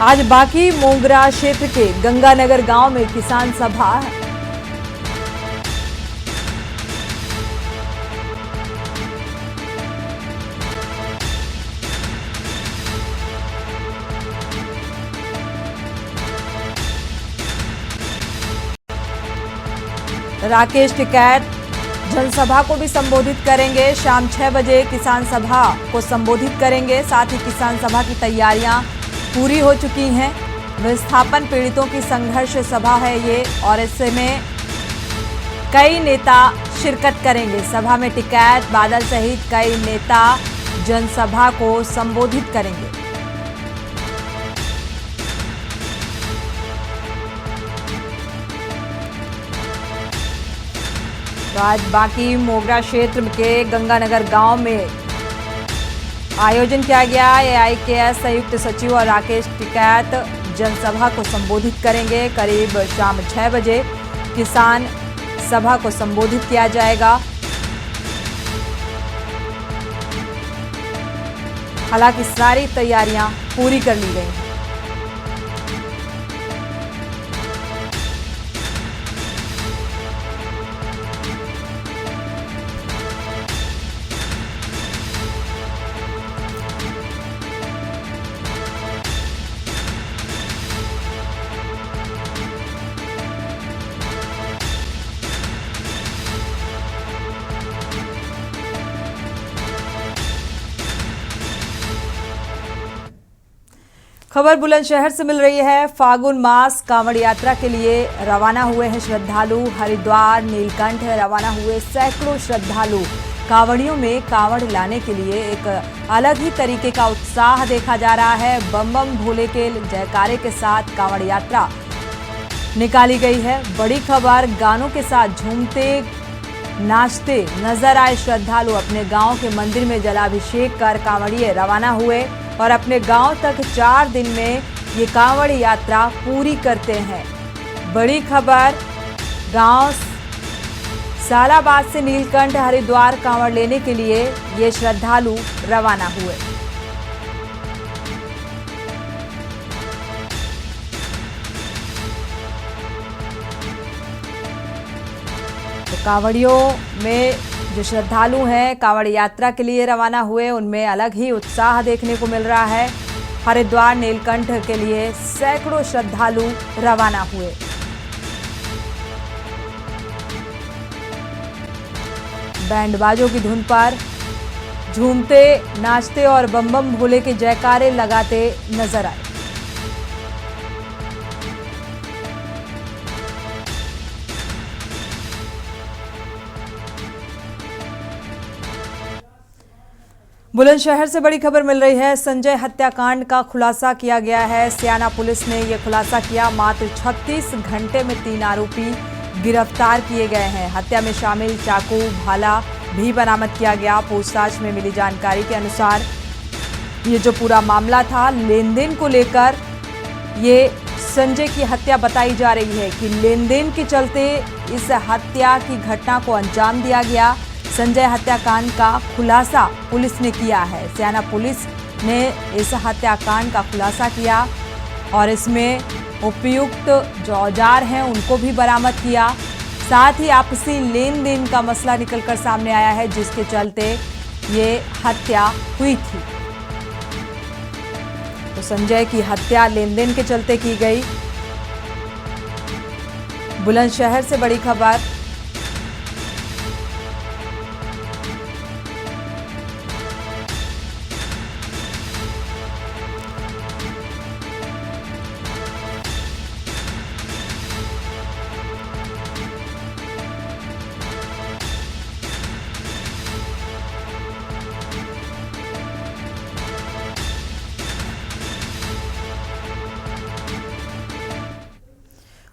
आज बाकी मोगरा क्षेत्र के गंगानगर गांव में किसान सभा है। राकेश टिकैत जनसभा को भी संबोधित करेंगे। शाम 6 बजे किसान सभा को संबोधित करेंगे। साथ ही किसान सभा की तैयारियां पूरी हो चुकी हैं। विस्थापन पीड़ितों की संघर्ष सभा है ये, और इसमें कई नेता शिरकत करेंगे। सभा में टिकैत बादल सहित कई नेता जनसभा को संबोधित करेंगे। तो आज बाकी मोगरा क्षेत्र के गंगानगर गांव में आयोजन किया गया। AIKS संयुक्त सचिव और राकेश टिकैत जनसभा को संबोधित करेंगे। करीब शाम 6 बजे किसान सभा को संबोधित किया जाएगा। हालांकि सारी तैयारियां पूरी कर ली गई हैं। खबर बुलंदशहर से मिल रही है। फागुन मास कांवड़ यात्रा के लिए रवाना हुए हैं श्रद्धालु। हरिद्वार नीलकंठ रवाना हुए सैकड़ों श्रद्धालु। कांवड़ियों में कांवड़ लाने के लिए एक अलग ही तरीके का उत्साह देखा जा रहा है। बम बम भोले के जयकारे के साथ कांवड़ यात्रा निकाली गई है। बड़ी खबर, गानों के साथ झूमते नाचते नजर आए श्रद्धालु। अपने गांव के मंदिर में जलाभिषेक कर कांवड़िए रवाना हुए और अपने गांव तक 4 दिन में ये कांवड़ यात्रा पूरी करते हैं। बड़ी खबर, गांव सालाबाद से नीलकंठ हरिद्वार कांवड़ लेने के लिए ये श्रद्धालु रवाना हुए। तो कांवड़ियों में जो श्रद्धालु हैं कांवड़ यात्रा के लिए रवाना हुए, उनमें अलग ही उत्साह देखने को मिल रहा है। हरिद्वार नीलकंठ के लिए सैकड़ों श्रद्धालु रवाना हुए। बैंड बाजों की धुन पर झूमते नाचते और बम बम भोले के जयकारे लगाते नजर आए। बुलंदशहर से बड़ी खबर मिल रही है। संजय हत्याकांड का खुलासा किया गया है। स्याना पुलिस ने यह खुलासा किया। मात्र 36 घंटे में 3 आरोपी गिरफ्तार किए गए हैं। हत्या में शामिल चाकू भाला भी बरामद किया गया। पूछताछ में मिली जानकारी के अनुसार ये जो पूरा मामला था, लेन देन को लेकर ये संजय की हत्या बताई जा रही है कि लेन देन के चलते इस हत्या की घटना को अंजाम दिया गया। संजय हत्याकांड का खुलासा पुलिस ने किया है। स्याना पुलिस ने इस हत्याकांड का खुलासा किया और इसमें उपयुक्त जो औजार हैं उनको भी बरामद किया। साथ ही आपसी लेन देन का मसला निकलकर सामने आया है, जिसके चलते ये हत्या हुई थी। तो संजय की हत्या लेन देन के चलते की गई। बुलंदशहर से बड़ी खबर,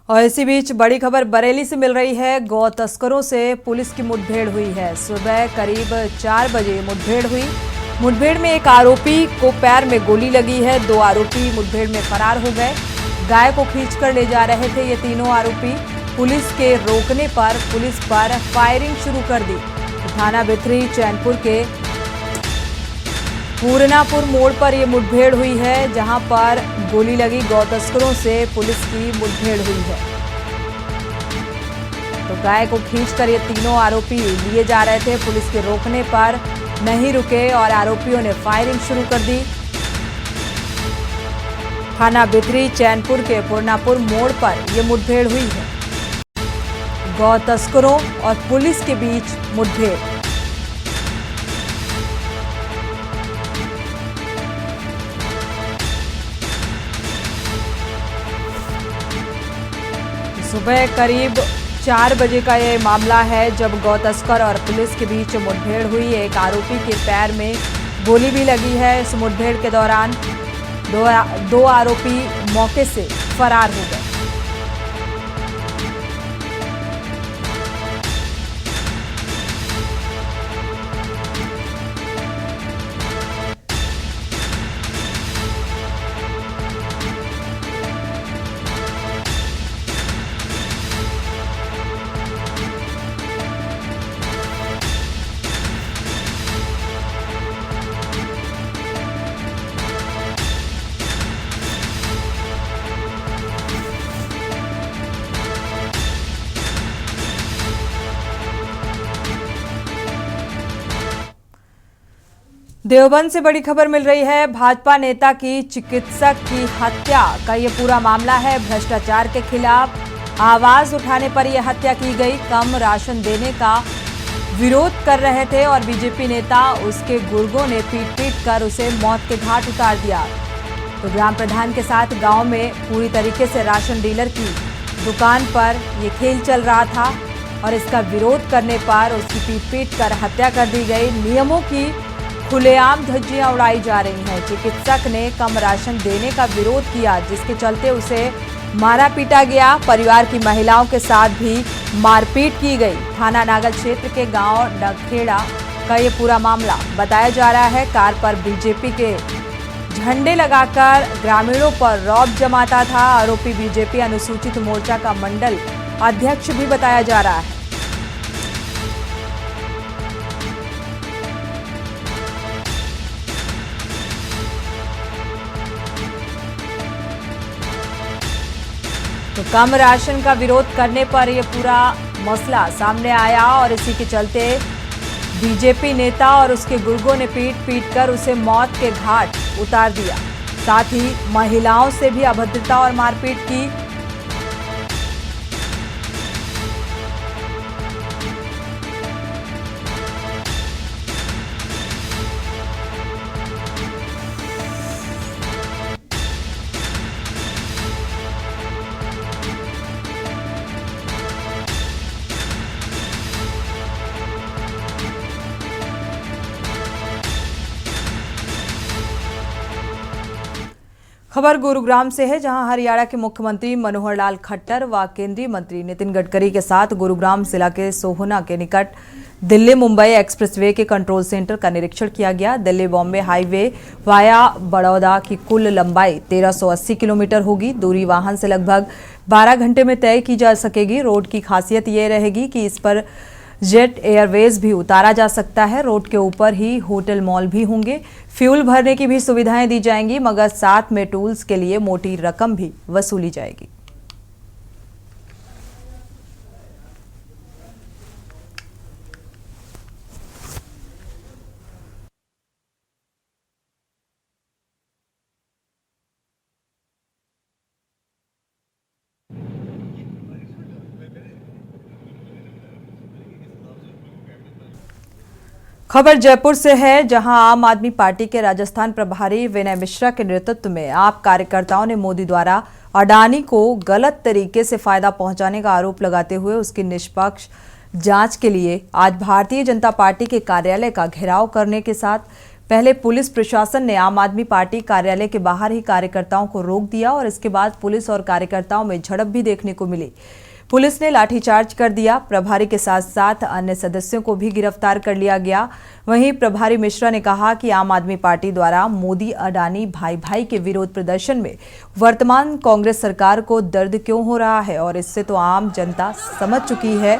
और इसी बीच बड़ी खबर बरेली से मिल रही है। गौ तस्करों से पुलिस की मुठभेड़ हुई है। सुबह करीब 4 बजे मुठभेड़ हुई। मुठभेड़ में एक आरोपी को पैर में गोली लगी है। 2 आरोपी मुठभेड़ में फरार हो गए। गाय को खींचकर ले जा रहे थे ये तीनों आरोपी। पुलिस के रोकने पर पुलिस पर फायरिंग शुरू कर दी। थाना बिथरी चैनपुर के पूरनापुर मोड़ पर यह मुठभेड़ हुई है, जहां पर गोली लगी। गौ तस्करों से पुलिस की मुठभेड़ हुई है। तो गाय को खींचकर ये तीनों आरोपी लिए जा रहे थे। पुलिस के रोकने पर नहीं रुके और आरोपियों ने फायरिंग शुरू कर दी। थाना बिथरी चैनपुर के पूरनापुर मोड़ पर यह मुठभेड़ हुई है। गौ तस्करों और पुलिस के बीच मुठभेड़। सुबह करीब 4 बजे का ये मामला है, जब गौ तस्कर और पुलिस के बीच मुठभेड़ हुई। एक आरोपी के पैर में गोली भी लगी है। इस मुठभेड़ के दौरान दो आरोपी मौके से फरार हो गए। देवबंद से बड़ी खबर मिल रही है। भाजपा नेता की चिकित्सक की हत्या का ये पूरा मामला है। भ्रष्टाचार के खिलाफ आवाज उठाने पर यह हत्या की गई। कम राशन देने का विरोध कर रहे थे और बीजेपी नेता उसके गुर्गों ने पीट कर उसे मौत के घाट उतार दिया। तो ग्राम प्रधान के साथ गांव में पूरी तरीके से राशन डीलर की दुकान पर यह खेल चल रहा था और इसका विरोध करने पर उसकी पीट कर हत्या कर दी गई। नियमों की खुलेआम धज्जियां उड़ाई जा रही हैं। चिकित्सक ने कम राशन देने का विरोध किया, जिसके चलते उसे मारा पीटा गया। परिवार की महिलाओं के साथ भी मारपीट की गई। थाना नागल क्षेत्र के गांव डखेड़ा का ये पूरा मामला बताया जा रहा है। कार पर बीजेपी के झंडे लगाकर ग्रामीणों पर रौब जमाता था। आरोपी बीजेपी अनुसूचित मोर्चा का मंडल अध्यक्ष भी बताया जा रहा है। तो कम राशन का विरोध करने पर यह पूरा मसला सामने आया और इसी के चलते बीजेपी नेता और उसके गुर्गों ने पीट कर उसे मौत के घाट उतार दिया। साथ ही महिलाओं से भी अभद्रता और मारपीट की। खबर गुरुग्राम से है, जहां हरियाणा के मुख्यमंत्री मनोहर लाल खट्टर व केंद्रीय मंत्री नितिन गडकरी के साथ गुरुग्राम जिला के सोहना के निकट दिल्ली मुंबई एक्सप्रेसवे के कंट्रोल सेंटर का निरीक्षण किया गया। दिल्ली बॉम्बे हाईवे वाया बड़ौदा की कुल लंबाई 1380 किलोमीटर होगी। दूरी वाहन से लगभग 12 घंटे में तय की जा सकेगी। रोड की खासियत ये रहेगी कि इस पर जेट एयरवेज भी उतारा जा सकता है। रोड के ऊपर ही होटल मॉल भी होंगे। फ्यूल भरने की भी सुविधाएं दी जाएंगी, मगर साथ में टूल्स के लिए मोटी रकम भी वसूली जाएगी। खबर जयपुर से है, जहां आम आदमी पार्टी के राजस्थान प्रभारी विनय मिश्रा के नेतृत्व में आप कार्यकर्ताओं ने मोदी द्वारा अडानी को गलत तरीके से फायदा पहुंचाने का आरोप लगाते हुए उसकी निष्पक्ष जांच के लिए आज भारतीय जनता पार्टी के कार्यालय का घेराव करने के साथ पहले पुलिस प्रशासन ने आम आदमी पार्टी कार्यालय के बाहर ही कार्यकर्ताओं को रोक दिया और इसके बाद पुलिस और कार्यकर्ताओं में झड़प भी देखने को मिली। पुलिस ने लाठीचार्ज कर दिया। प्रभारी के साथ साथ अन्य सदस्यों को भी गिरफ्तार कर लिया गया। वहीं प्रभारी मिश्रा ने कहा कि आम आदमी पार्टी द्वारा मोदी अडानी भाई भाई के विरोध प्रदर्शन में वर्तमान कांग्रेस सरकार को दर्द क्यों हो रहा है और इससे तो आम जनता समझ चुकी है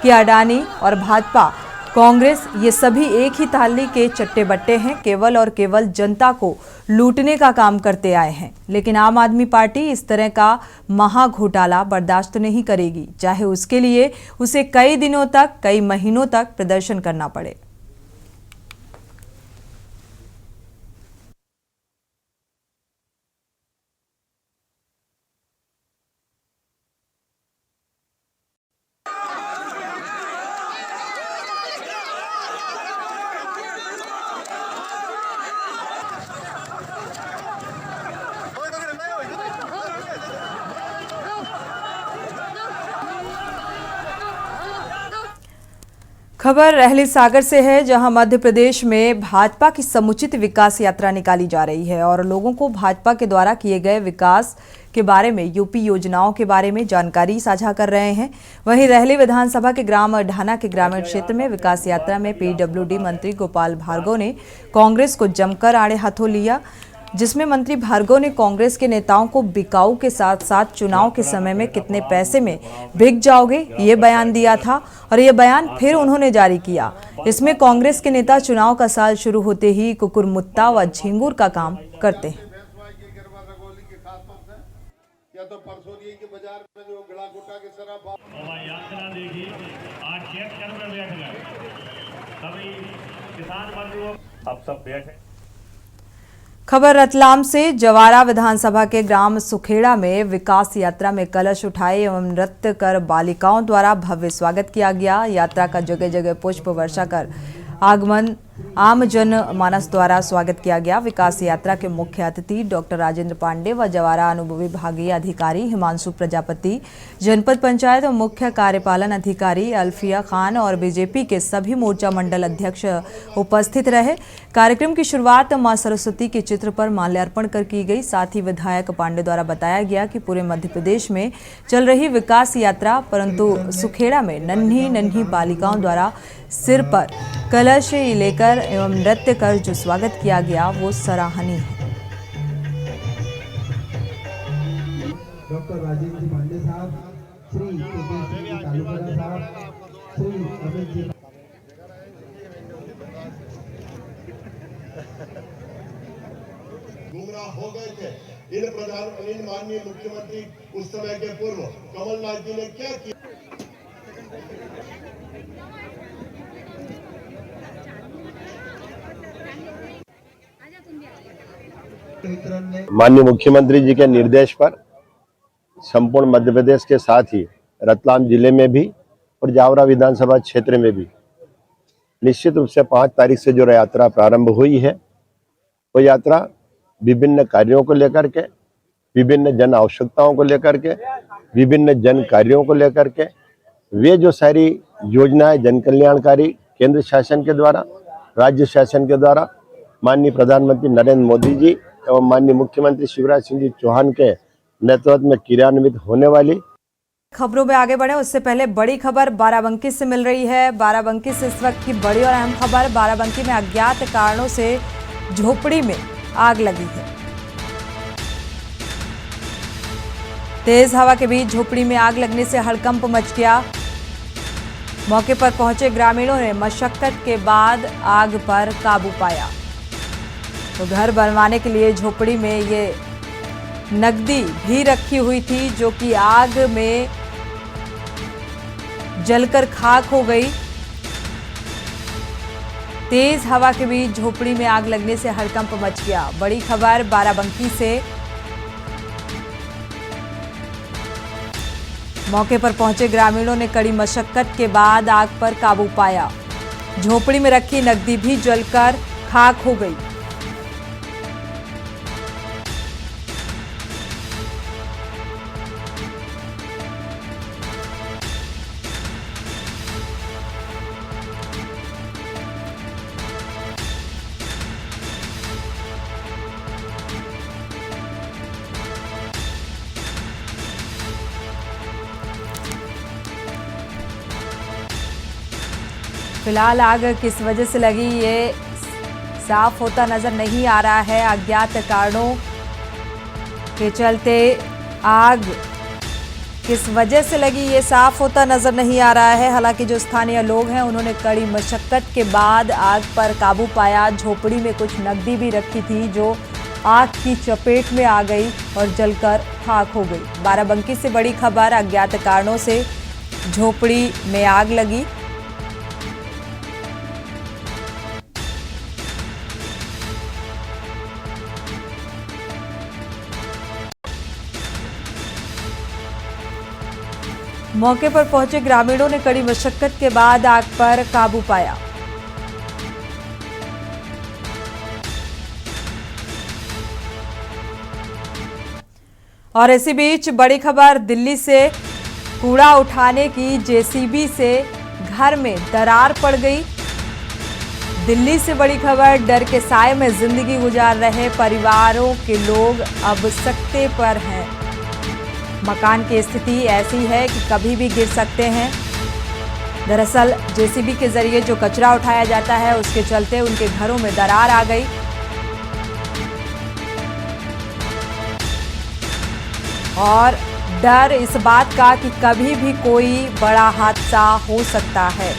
कि अडानी और भाजपा कांग्रेस ये सभी एक ही थाली के चट्टे बट्टे हैं, केवल और केवल जनता को लूटने का काम करते आए हैं। लेकिन आम आदमी पार्टी इस तरह का महा घोटाला बर्दाश्त नहीं करेगी, चाहे उसके लिए उसे कई दिनों तक, कई महीनों तक प्रदर्शन करना पड़े। खबर रहली सागर से है, जहां मध्य प्रदेश में भाजपा की समुचित विकास यात्रा निकाली जा रही है और लोगों को भाजपा के द्वारा किए गए विकास के बारे में, यूपी योजनाओं के बारे में जानकारी साझा कर रहे हैं। वहीं रहली विधानसभा के ग्राम ढाना के ग्रामीण क्षेत्र में विकास यात्रा में पीडब्ल्यूडी मंत्री गोपाल भार्गव ने कांग्रेस को जमकर आड़े हाथों लिया, जिसमें मंत्री भार्गव ने कांग्रेस के नेताओं को बिकाऊ के साथ साथ चुनाव के समय में कितने पैसे में बिक जाओगे ये बयान दिया था और ये बयान फिर उन्होंने जारी किया। इसमें कांग्रेस के नेता चुनाव का साल शुरू होते ही कुकुरमुत्ता व झिंगुर का काम करते हैं। खबर रतलाम से, जवारा विधानसभा के ग्राम सुखेड़ा में विकास यात्रा में कलश उठाए एवं नृत्य कर बालिकाओं द्वारा भव्य स्वागत किया गया। यात्रा का जगह जगह पुष्प वर्षा कर आगमन आम जन मानस द्वारा स्वागत किया गया। विकास यात्रा के मुख्य अतिथि डॉक्टर राजेंद्र पांडे व जवारा अनुभवी विभागीय अधिकारी हिमांशु प्रजापति, जनपद पंचायत और मुख्य कार्यपालन अधिकारी अल्फिया खान और बीजेपी के सभी मोर्चा मंडल अध्यक्ष उपस्थित रहे। कार्यक्रम की शुरुआत मां सरस्वती के चित्र पर माल्यार्पण कर की गई। साथ ही विधायक पांडे द्वारा बताया गया कि पूरे मध्य प्रदेश में चल रही विकास यात्रा, परंतु सुखेड़ा में नन्ही नन्ही बालिकाओं द्वारा सिर पर कलश लेकर एवं नृत्य कर जो स्वागत किया गया वो सराहनीय है। डॉक्टर राजेंद्र पांडे साहब, श्री तेजस्वी तालुकदार साहब, श्री अमित जी गुमराह हो गए थे। इन माननीय मुख्यमंत्री उस समय के पूर्व कमलनाथ जी ने क्या किया? माननीय मुख्यमंत्री जी के निर्देश पर संपूर्ण मध्य प्रदेश के साथ ही रतलाम जिले में भी और जावरा विधानसभा क्षेत्र में भी निश्चित रूप से 5 तारीख से जो यात्रा प्रारंभ हुई है, वो यात्रा विभिन्न कार्यों को लेकर के, विभिन्न जन आवश्यकताओं को लेकर के, विभिन्न जन कार्यों को लेकर के, वे जो सारी योजनाएं जन कल्याणकारी केंद्र शासन के द्वारा, राज्य शासन के द्वारा माननीय प्रधानमंत्री नरेंद्र मोदी जी एवं माननीय मुख्यमंत्री शिवराज सिंह जी चौहान के नेतृत्व में क्रियान्वित होने वाली। खबरों में आगे बढ़े उससे पहले बड़ी खबर बाराबंकी से मिल रही है। बाराबंकी से इस वक्त की बड़ी और अहम खबर, बाराबंकी में अज्ञात कारणों से झोपड़ी में आग लगी है। तेज हवा के बीच झोपड़ी में आग लगने से हड़कंप मच गया। मौके पर पहुंचे ग्रामीणों ने मशक्कत के बाद आग पर काबू पाया। तो घर बनवाने के लिए झोपड़ी में ये नकदी भी रखी हुई थी, जो कि आग में जलकर खाक हो गई। तेज हवा के बीच झोपड़ी में आग लगने से हड़कंप मच गया। बड़ी खबर बाराबंकी से, मौके पर पहुंचे ग्रामीणों ने कड़ी मशक्कत के बाद आग पर काबू पाया। झोपड़ी में रखी नकदी भी जलकर खाक हो गई। फिलहाल आग किस वजह से लगी ये साफ होता नजर नहीं आ रहा है। अज्ञात कारणों के चलते आग किस वजह से लगी ये साफ होता नजर नहीं आ रहा है। हालांकि जो स्थानीय लोग हैं उन्होंने कड़ी मशक्कत के बाद आग पर काबू पाया। झोपड़ी में कुछ नकदी भी रखी थी जो आग की चपेट में आ गई और जलकर खाक हो गई। बाराबंकी से बड़ी खबर, अज्ञात कारणों से झोपड़ी में आग लगी। मौके पर पहुंचे ग्रामीणों ने कड़ी मशक्कत के बाद आग पर काबू पाया। और इसी बीच बड़ी खबर दिल्ली से, कूड़ा उठाने की जेसीबी से घर में दरार पड़ गई। दिल्ली से बड़ी खबर, डर के साए में जिंदगी गुजार रहे परिवारों के लोग अब सकते पर हैं। मकान की स्थिति ऐसी है कि कभी भी गिर सकते हैं। दरअसल जेसीबी के जरिए जो कचरा उठाया जाता है उसके चलते उनके घरों में दरार आ गई और डर इस बात का कि कभी भी कोई बड़ा हादसा हो सकता है।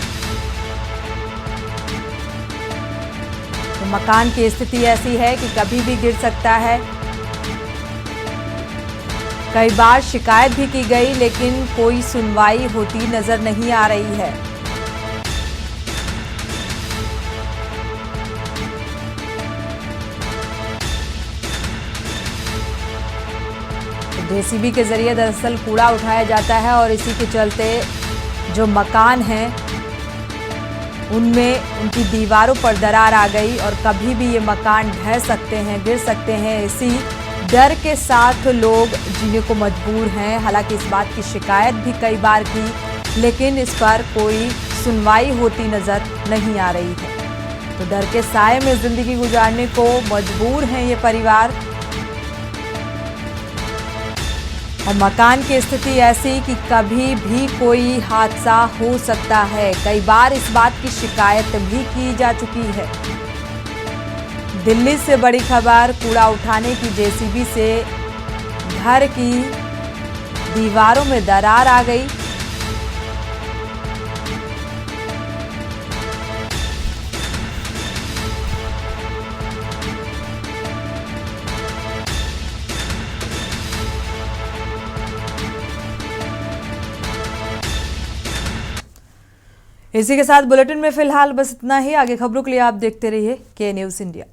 तो मकान की स्थिति ऐसी है कि कभी भी गिर सकता है। कई बार शिकायत भी की गई लेकिन कोई सुनवाई होती नजर नहीं आ रही है। जेसीबी के जरिए दरअसल कूड़ा उठाया जाता है और इसी के चलते जो मकान हैं उनमें उनकी दीवारों पर दरार आ गई और कभी भी ये मकान ढह सकते हैं, गिर सकते हैं। इसी डर के साथ लोग जीने को मजबूर हैं। हालांकि इस बात की शिकायत भी कई बार की लेकिन इस पर कोई सुनवाई होती नजर नहीं आ रही है। तो डर के साए में जिंदगी गुजारने को मजबूर हैं ये परिवार। और मकान की स्थिति ऐसी कि कभी भी कोई हादसा हो सकता है। कई बार इस बात की शिकायत भी की जा चुकी है। दिल्ली से बड़ी खबर, कूड़ा उठाने की जेसीबी से घर की दीवारों में दरार आ गई। इसी के साथ बुलेटिन में फिलहाल बस इतना ही। आगे खबरों के लिए आप देखते रहिए के न्यूज़ इंडिया।